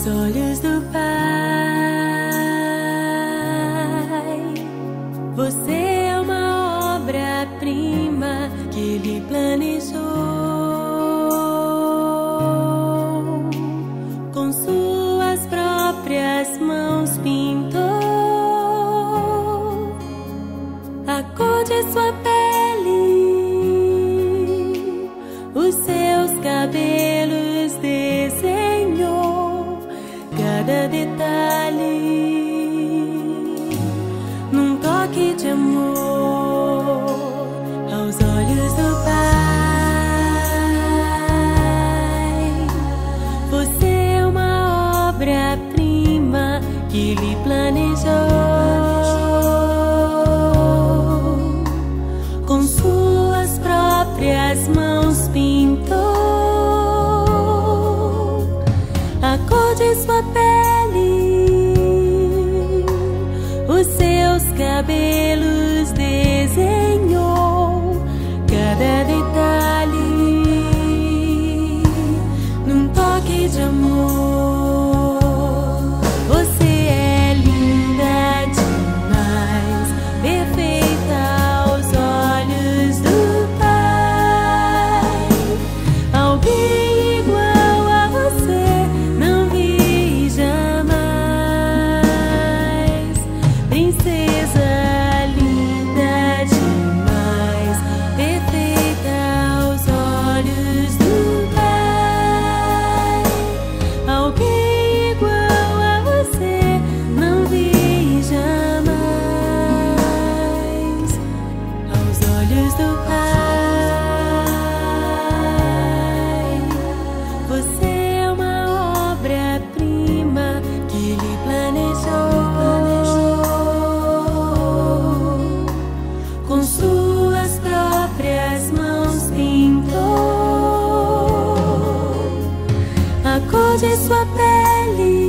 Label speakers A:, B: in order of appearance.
A: Aos olhos do Pai, você é uma obra-prima que Ele planejou. Com suas próprias mãos pintou a cor de sua pele, os seus cabelos desenhou cada detalhe num toque de amor. Aos olhos do Pai, você é uma obra-prima que Ele planejou. Com suas próprias mãos pintou a cor de sua pele, os seus cabelos desenhou cada detalhe num toque de amor. Você é linda demais, perfeita aos olhos do Pai. Alguém igual a você não vi jamais. Princesa linda demais, perfeita aos olhos do Pai. Alguém igual a você não vi jamais. Aos olhos do Pai, você é uma obra-prima que Ele planejou. Com suas próprias mãos pintou a cor de sua pele,